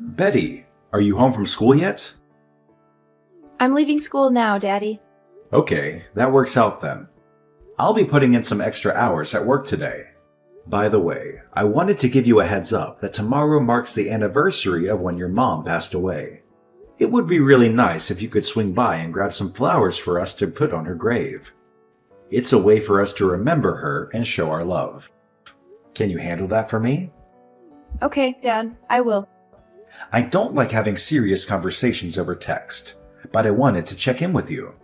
Betty, are you home from school yet? I'm leaving school now, Daddy. Okay, that works out then. I'll be putting in some extra hours at work today. By the way, I wanted to give you a heads up that tomorrow marks the anniversary of when your mom passed away. It would be really nice if you could swing by and grab some flowers for us to put on her grave. It's a way for us to remember her and show our love. Can you handle that for me? Okay, Dad, I will. I don't like having serious conversations over text, but I wanted to check in with you.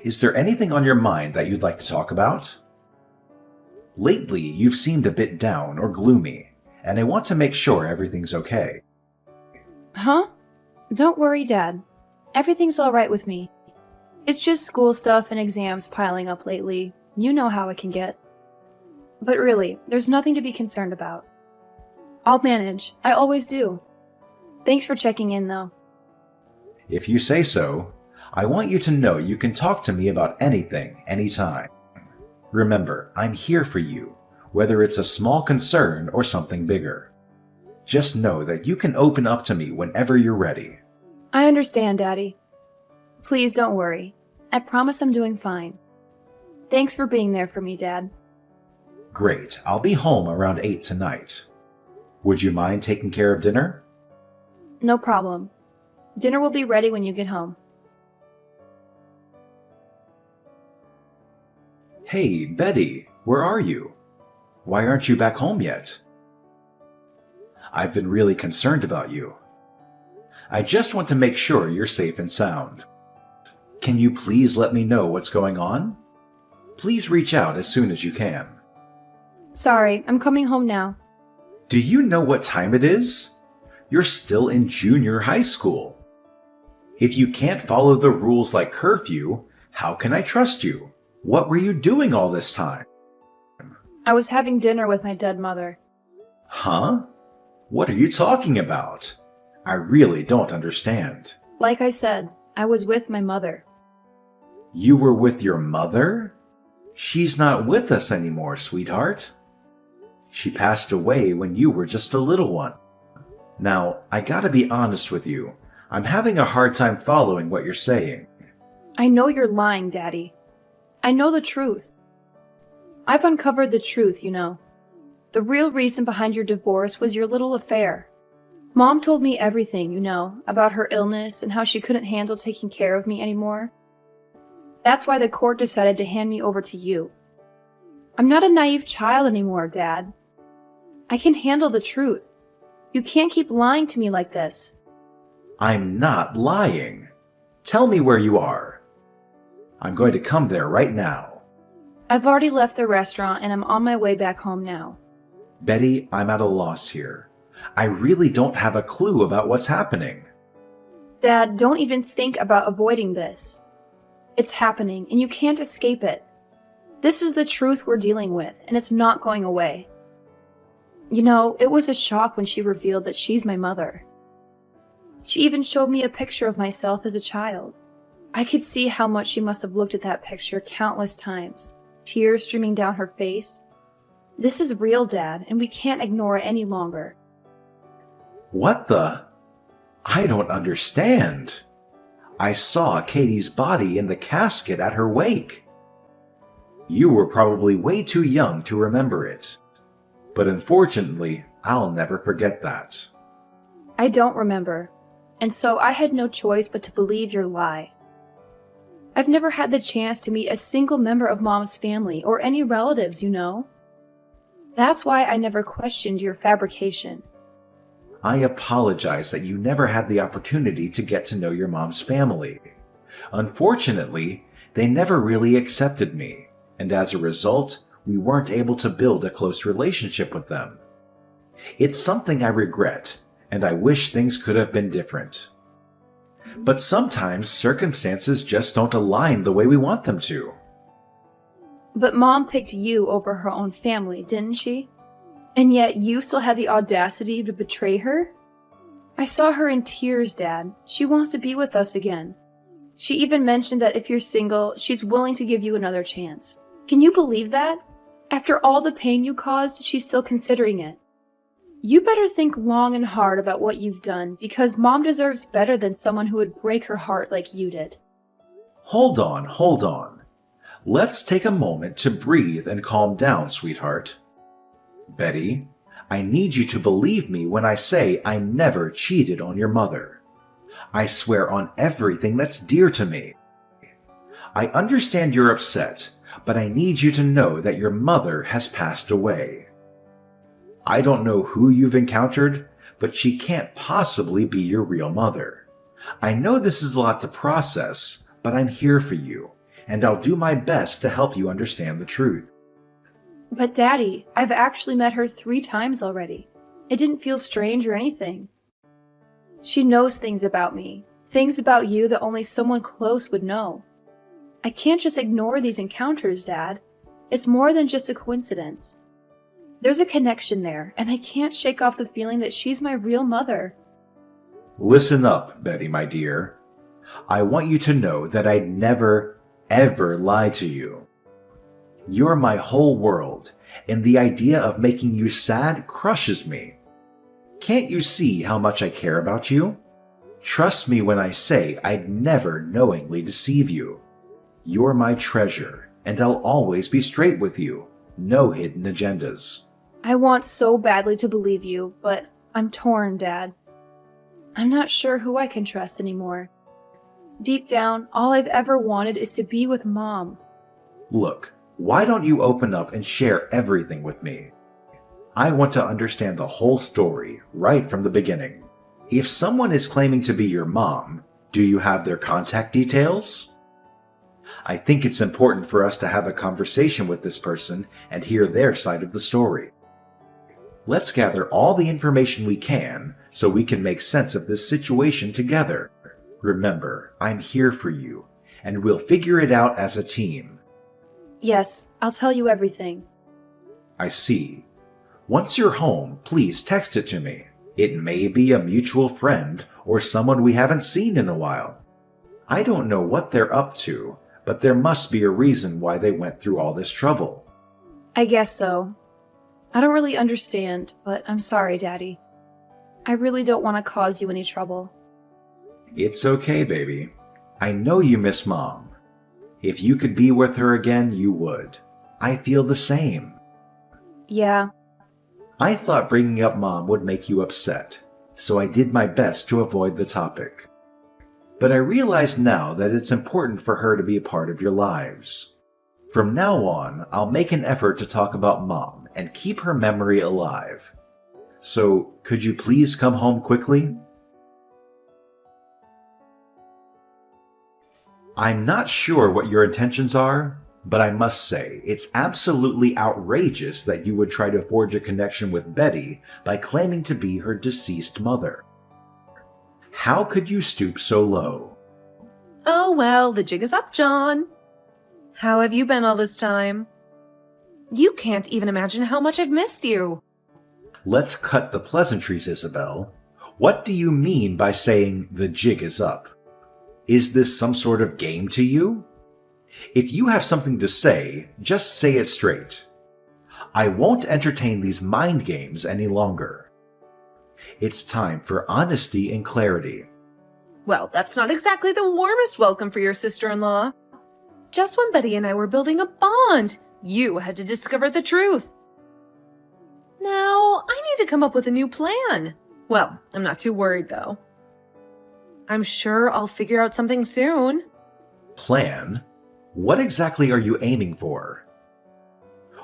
Is there anything on your mind that you'd like to talk about? Lately, you've seemed a bit down or gloomy, and I want to make sure everything's okay. Huh? Don't worry, Dad. Everything's alright with me. It's just school stuff and exams piling up lately. You know how it can get. But really, there's nothing to be concerned about. I'll manage. I always do. Thanks for checking in, though. If you say so, I want you to know you can talk to me about anything, anytime. Remember, I'm here for you, whether it's a small concern or something bigger. Just know that you can open up to me whenever you're ready. I understand, Daddy. Please don't worry. I promise I'm doing fine. Thanks for being there for me, Dad. Great, I'll be home around 8 tonight. Would you mind taking care of dinner? No problem. Dinner will be ready when you get home. Hey, Betty, where are you? Why aren't you back home yet? I've been really concerned about you. I just want to make sure you're safe and sound. Can you please let me know what's going on? Please reach out as soon as you can. Sorry, I'm coming home now. Do you know what time it is? You're still in junior high school. If you can't follow the rules like curfew, how can I trust you? What were you doing all this time? I was having dinner with my dead mother. Huh? What are you talking about? I really don't understand. Like I said, I was with my mother. You were with your mother? She's not with us anymore, sweetheart. She passed away when you were just a little one. Now, I gotta be honest with you. I'm having a hard time following what you're saying. I know you're lying, Daddy. I know the truth. I've uncovered the truth, you know. The real reason behind your divorce was your little affair. Mom told me everything, you know, about her illness and how she couldn't handle taking care of me anymore. That's why the court decided to hand me over to you. I'm not a naive child anymore, Dad. I can handle the truth. You can't keep lying to me like this. I'm not lying. Tell me where you are. I'm going to come there right now. I've already left the restaurant and I'm on my way back home now. Betty, I'm at a loss here. I really don't have a clue about what's happening. Dad, don't even think about avoiding this. It's happening and you can't escape it. This is the truth we're dealing with and it's not going away. You know, it was a shock when she revealed that she's my mother. She even showed me a picture of myself as a child. I could see how much she must have looked at that picture countless times, tears streaming down her face. This is real, Dad, and we can't ignore it any longer. What the? I don't understand. I saw Katie's body in the casket at her wake. You were probably way too young to remember it. But unfortunately, I'll never forget that. I don't remember, and so I had no choice but to believe your lie. I've never had the chance to meet a single member of Mom's family or any relatives, you know. That's why I never questioned your fabrication. I apologize that you never had the opportunity to get to know your mom's family. Unfortunately, they never really accepted me, and as a result, we weren't able to build a close relationship with them. It's something I regret, and I wish things could have been different. But sometimes circumstances just don't align the way we want them to. But Mom picked you over her own family, didn't she? And yet you still had the audacity to betray her? I saw her in tears, Dad. She wants to be with us again. She even mentioned that if you're single, she's willing to give you another chance. Can you believe that? After all the pain you caused, she's still considering it. You better think long and hard about what you've done, because Mom deserves better than someone who would break her heart like you did. Hold on, hold on. Let's take a moment to breathe and calm down, sweetheart. Betty, I need you to believe me when I say I never cheated on your mother. I swear on everything that's dear to me. I understand you're upset, but I need you to know that your mother has passed away. I don't know who you've encountered, but she can't possibly be your real mother. I know this is a lot to process, but I'm here for you, and I'll do my best to help you understand the truth. But Daddy, I've actually met her 3 times already. It didn't feel strange or anything. She knows things about me, things about you that only someone close would know. I can't just ignore these encounters, Dad. It's more than just a coincidence. There's a connection there, and I can't shake off the feeling that she's my real mother. Listen up, Betty, my dear. I want you to know that I'd never, ever lie to you. You're my whole world, and the idea of making you sad crushes me. Can't you see how much I care about you? Trust me when I say I'd never knowingly deceive you. You're my treasure, and I'll always be straight with you. No hidden agendas. I want so badly to believe you, but I'm torn, Dad. I'm not sure who I can trust anymore. Deep down, all I've ever wanted is to be with Mom. Look, why don't you open up and share everything with me? I want to understand the whole story right from the beginning. If someone is claiming to be your mom, do you have their contact details? I think it's important for us to have a conversation with this person and hear their side of the story. Let's gather all the information we can so we can make sense of this situation together. Remember, I'm here for you, and we'll figure it out as a team. Yes, I'll tell you everything. I see. Once you're home, please text it to me. It may be a mutual friend or someone we haven't seen in a while. I don't know what they're up to, but there must be a reason why they went through all this trouble. I guess so. I don't really understand, but I'm sorry, Daddy. I really don't want to cause you any trouble. It's okay, baby. I know you miss Mom. If you could be with her again, you would. I feel the same. Yeah. I thought bringing up Mom would make you upset, so I did my best to avoid the topic. But I realize now that it's important for her to be a part of your lives. From now on, I'll make an effort to talk about Mom and keep her memory alive. So, could you please come home quickly? I'm not sure what your intentions are, but I must say, it's absolutely outrageous that you would try to forge a connection with Betty by claiming to be her deceased mother. How could you stoop so low? Oh well, the jig is up, John. How have you been all this time? You can't even imagine how much I've missed you. Let's cut the pleasantries, Isabel. What do you mean by saying the jig is up? Is this some sort of game to you? If you have something to say, just say it straight. I won't entertain these mind games any longer. It's time for honesty and clarity. Well, that's not exactly the warmest welcome for your sister-in-law. Just when Betty and I were building a bond, you had to discover the truth. Now, I need to come up with a new plan. Well, I'm not too worried, though. I'm sure I'll figure out something soon. Plan? What exactly are you aiming for?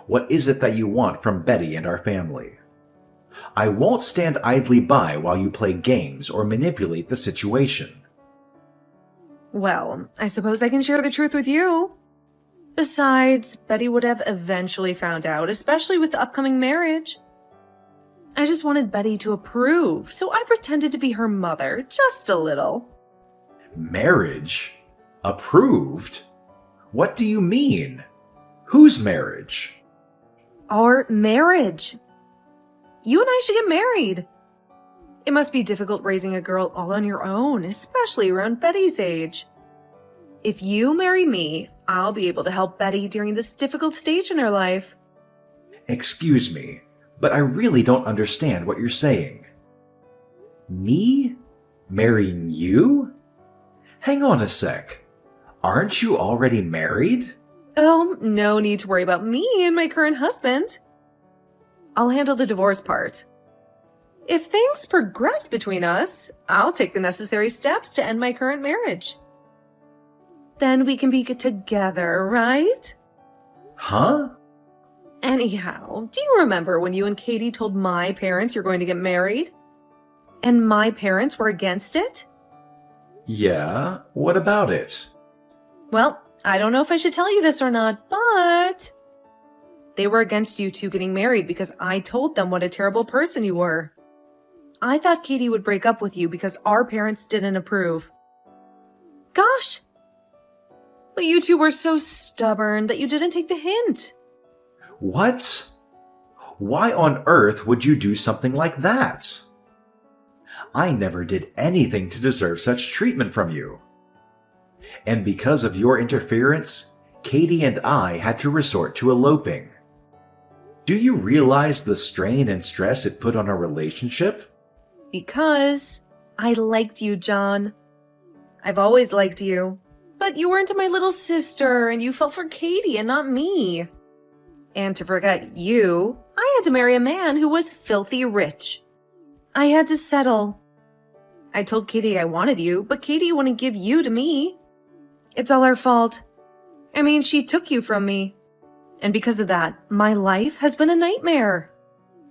What is it that you want from Betty and our family? I won't stand idly by while you play games or manipulate the situation. Well, I suppose I can share the truth with you. Besides, Betty would have eventually found out, especially with the upcoming marriage. I just wanted Betty to approve, so I pretended to be her mother, just a little. Marriage? Approved? What do you mean? Whose marriage? Our marriage. You and I should get married. It must be difficult raising a girl all on your own, especially around Betty's age. If you marry me, I'll be able to help Betty during this difficult stage in her life. Excuse me, but I really don't understand what you're saying. Me? Marrying you? Hang on a sec. Aren't you already married? Oh, no need to worry about me and my current husband. I'll handle the divorce part. If things progress between us, I'll take the necessary steps to end my current marriage. Then we can be together, right? Huh? Anyhow, do you remember when you and Katie told my parents you're going to get married? And my parents were against it? Yeah, what about it? Well, I don't know if I should tell you this or not, but they were against you two getting married because I told them what a terrible person you were. I thought Katie would break up with you because our parents didn't approve. Gosh! But you two were so stubborn that you didn't take the hint. What? Why on earth would you do something like that? I never did anything to deserve such treatment from you. And because of your interference, Katie and I had to resort to eloping. Do you realize the strain and stress it put on our relationship? Because I liked you, John. I've always liked you. But you weren't my little sister, and you fell for Katie and not me. And to forget you, I had to marry a man who was filthy rich. I had to settle. I told Katie I wanted you, but Katie wouldn't give you to me. It's all her fault. I mean, she took you from me. And because of that, my life has been a nightmare.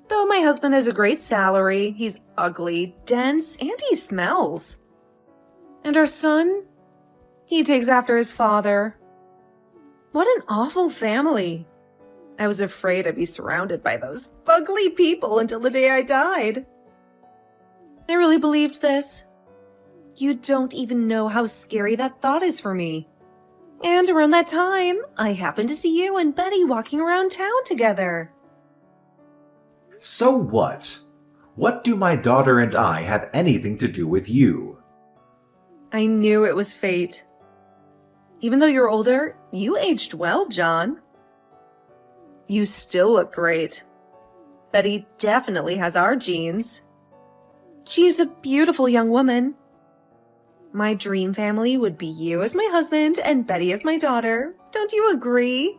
Though my husband has a great salary, he's ugly, dense, and he smells. And our son? He takes after his father. What an awful family. I was afraid I'd be surrounded by those fugly people until the day I died. I really believed this. You don't even know how scary that thought is for me. And around that time, I happened to see you and Betty walking around town together. So what? What do my daughter and I have anything to do with you? I knew it was fate. Even though you're older, you aged well, John. You still look great. Betty definitely has our genes. She's a beautiful young woman. My dream family would be you as my husband and Betty as my daughter. Don't you agree?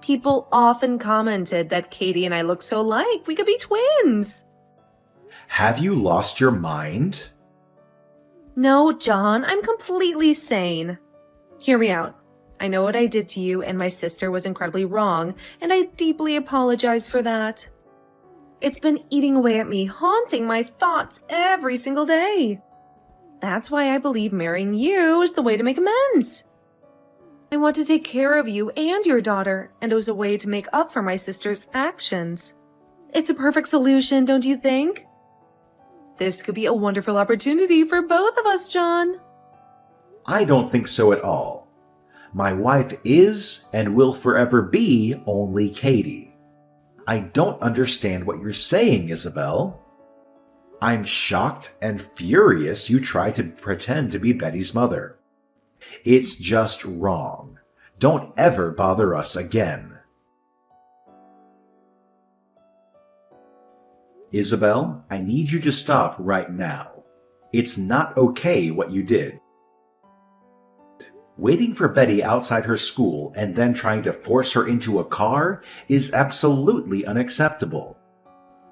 People often commented that Katie and I look so alike. We could be twins. Have you lost your mind? No, John, I'm completely sane. Hear me out. I know what I did to you and my sister was incredibly wrong, and I deeply apologize for that. It's been eating away at me, haunting my thoughts every single day. That's why I believe marrying you is the way to make amends. I want to take care of you and your daughter, and it was a way to make up for my sister's actions. It's a perfect solution, don't you think? This could be a wonderful opportunity for both of us, John. I don't think so at all. My wife is and will forever be only Katie. I don't understand what you're saying, Isabel. I'm shocked and furious you try to pretend to be Betty's mother. It's just wrong. Don't ever bother us again. Isabel, I need you to stop right now. It's not okay what you did. Waiting for Betty outside her school and then trying to force her into a car is absolutely unacceptable.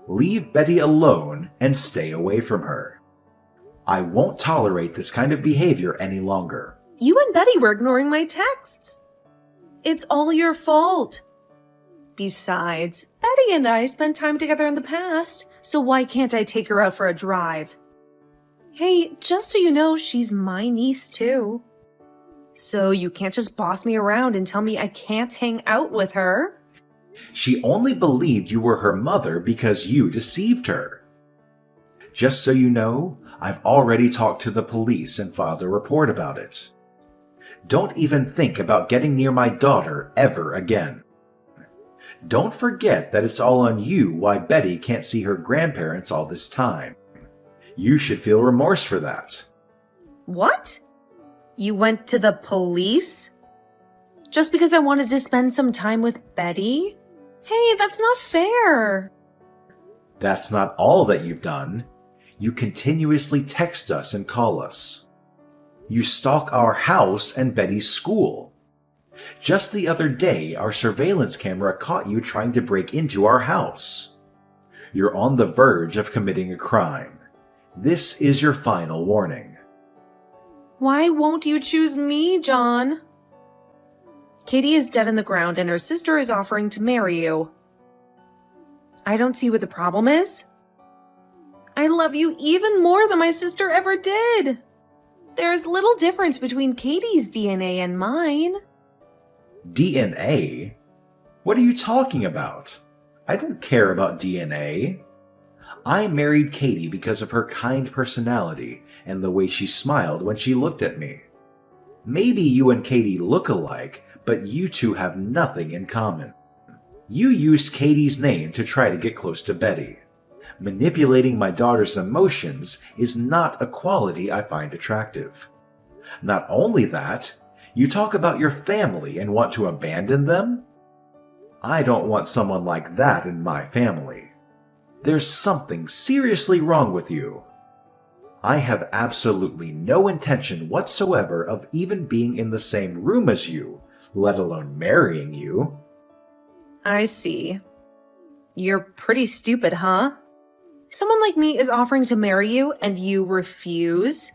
Leave Betty alone and stay away from her. I won't tolerate this kind of behavior any longer. You and Betty were ignoring my texts. It's all your fault. Besides, Betty and I spent time together in the past, so why can't I take her out for a drive? Hey, just so you know, she's my niece too. So you can't just boss me around and tell me I can't hang out with her. She only believed you were her mother because you deceived her. Just so you know, I've already talked to the police and filed a report about it. Don't even think about getting near my daughter ever again. Don't forget that it's all on you why Betty can't see her grandparents all this time. You should feel remorse for that. What? You went to the police? Just because I wanted to spend some time with Betty? Hey, that's not fair. That's not all that you've done. You continuously text us and call us. You stalk our house and Betty's school. Just the other day, our surveillance camera caught you trying to break into our house. You're on the verge of committing a crime. This is your final warning. Why won't you choose me, John? Katie is dead in the ground and her sister is offering to marry you. I don't see what the problem is. I love you even more than my sister ever did. There's little difference between Katie's DNA and mine. DNA? What are you talking about? I don't care about DNA. I married Katie because of her kind personality and the way she smiled when she looked at me. Maybe you and Katie look alike, but you two have nothing in common. You used Katie's name to try to get close to Betty. Manipulating my daughter's emotions is not a quality I find attractive. Not only that, you talk about your family and want to abandon them? I don't want someone like that in my family. There's something seriously wrong with you. I have absolutely no intention whatsoever of even being in the same room as you, let alone marrying you. I see. You're pretty stupid, huh? Someone like me is offering to marry you and you refuse?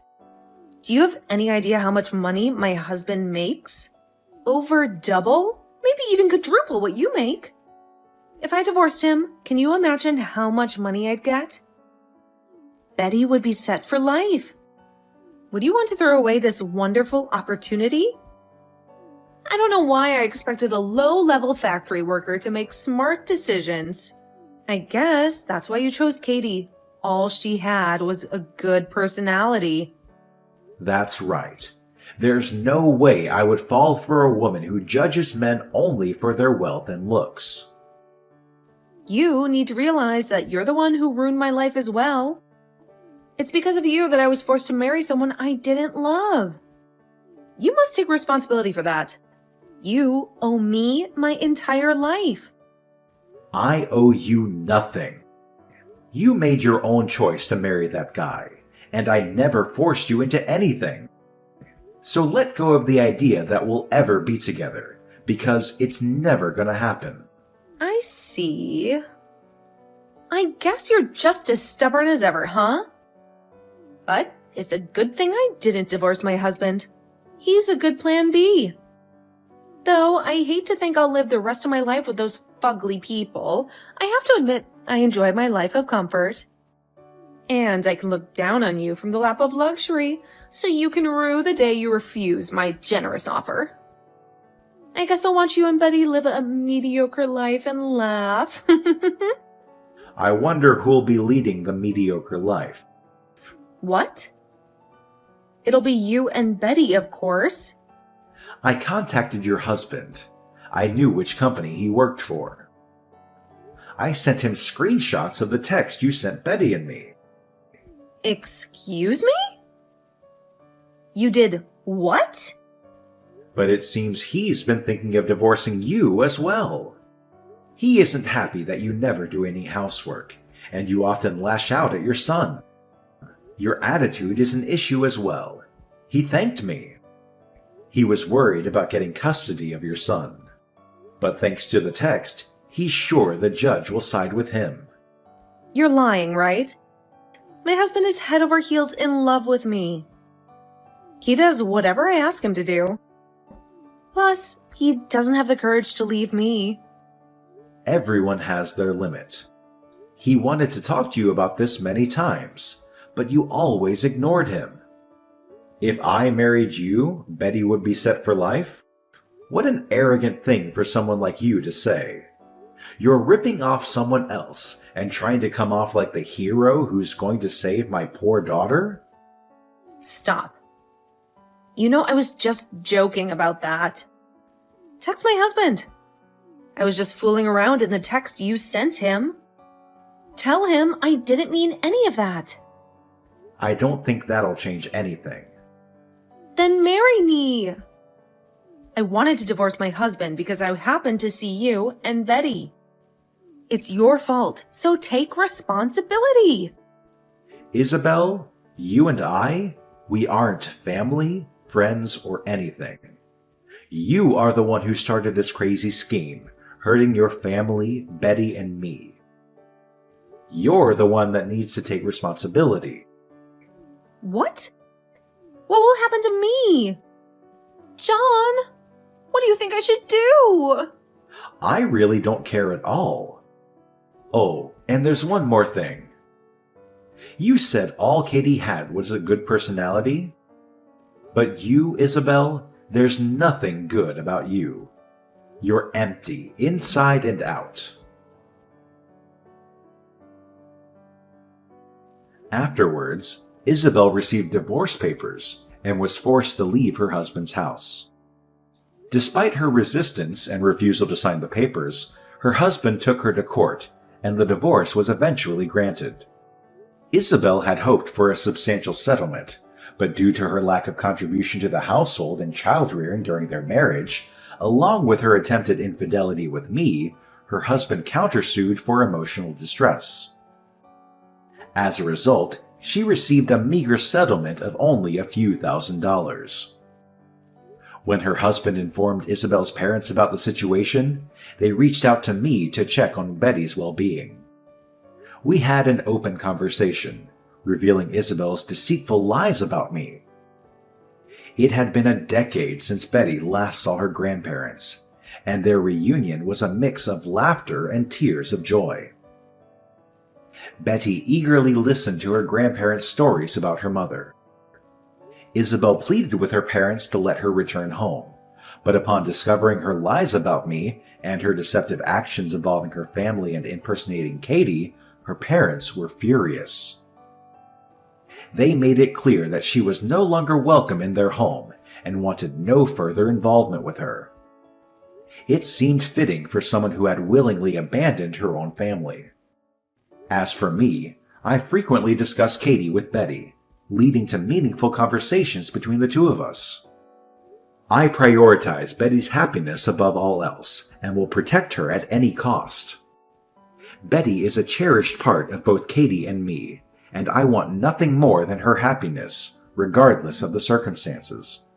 Do you have any idea how much money my husband makes? Over double? Maybe even quadruple what you make. If I divorced him, can you imagine how much money I'd get? Betty would be set for life. Would you want to throw away this wonderful opportunity? I don't know why I expected a low-level factory worker to make smart decisions. I guess that's why you chose Katie. All she had was a good personality. That's right. There's no way I would fall for a woman who judges men only for their wealth and looks. You need to realize that you're the one who ruined my life as well. It's because of you that I was forced to marry someone I didn't love. You must take responsibility for that. You owe me my entire life. I owe you nothing. You made your own choice to marry that guy, and I never forced you into anything. So let go of the idea that we'll ever be together, because it's never gonna happen. I see. I guess you're just as stubborn as ever, huh? But it's a good thing I didn't divorce my husband. He's a good plan B. Though I hate to think I'll live the rest of my life with those fugly people, I have to admit I enjoy my life of comfort. And I can look down on you from the lap of luxury, so you can rue the day you refuse my generous offer. I guess I'll watch you and Betty live a mediocre life and laugh. I wonder who'll be leading the mediocre life. What? It'll be you and Betty, of course. I contacted your husband. I knew which company he worked for. I sent him screenshots of the text you sent Betty and me. Excuse me? You did what? But it seems he's been thinking of divorcing you as well. He isn't happy that you never do any housework, and you often lash out at your son. Your attitude is an issue as well. He thanked me. He was worried about getting custody of your son. But thanks to the text, he's sure the judge will side with him. You're lying, right? My husband is head over heels in love with me. He does whatever I ask him to do. Plus, he doesn't have the courage to leave me. Everyone has their limit. He wanted to talk to you about this many times, but you always ignored him. If I married you, Betty would be set for life? What an arrogant thing for someone like you to say. You're ripping off someone else and trying to come off like the hero who's going to save my poor daughter? Stop. You know I was just joking about that. Text my husband. I was just fooling around in the text you sent him. Tell him I didn't mean any of that. I don't think that'll change anything. Then marry me. I wanted to divorce my husband because I happened to see you and Betty. It's your fault, so take responsibility. Isabel, you and I, we aren't family, friends, or anything. You are the one who started this crazy scheme, hurting your family, Betty, and me. You're the one that needs to take responsibility. What? What will happen to me? John, what do you think I should do? I really don't care at all. Oh, and there's one more thing. You said all Katie had was a good personality? But you, Isabel, there's nothing good about you. You're empty, inside and out. Afterwards, Isabel received divorce papers and was forced to leave her husband's house. Despite her resistance and refusal to sign the papers, her husband took her to court, and the divorce was eventually granted. Isabel had hoped for a substantial settlement, but due to her lack of contribution to the household and child-rearing during their marriage, along with her attempted infidelity with me, her husband countersued for emotional distress. As a result, she received a meager settlement of only a few $1,000s. When her husband informed Isabel's parents about the situation, they reached out to me to check on Betty's well-being. We had an open conversation, revealing Isabel's deceitful lies about me. It had been a decade since Betty last saw her grandparents, and their reunion was a mix of laughter and tears of joy. Betty eagerly listened to her grandparents' stories about her mother. Isabel pleaded with her parents to let her return home, but upon discovering her lies about me and her deceptive actions involving her family and impersonating Katie, her parents were furious. They made it clear that she was no longer welcome in their home and wanted no further involvement with her. It seemed fitting for someone who had willingly abandoned her own family. As for me, I frequently discussed Katie with Betty, leading to meaningful conversations between the two of us. I prioritize Betty's happiness above all else and will protect her at any cost. Betty is a cherished part of both Katie and me, and I want nothing more than her happiness, regardless of the circumstances.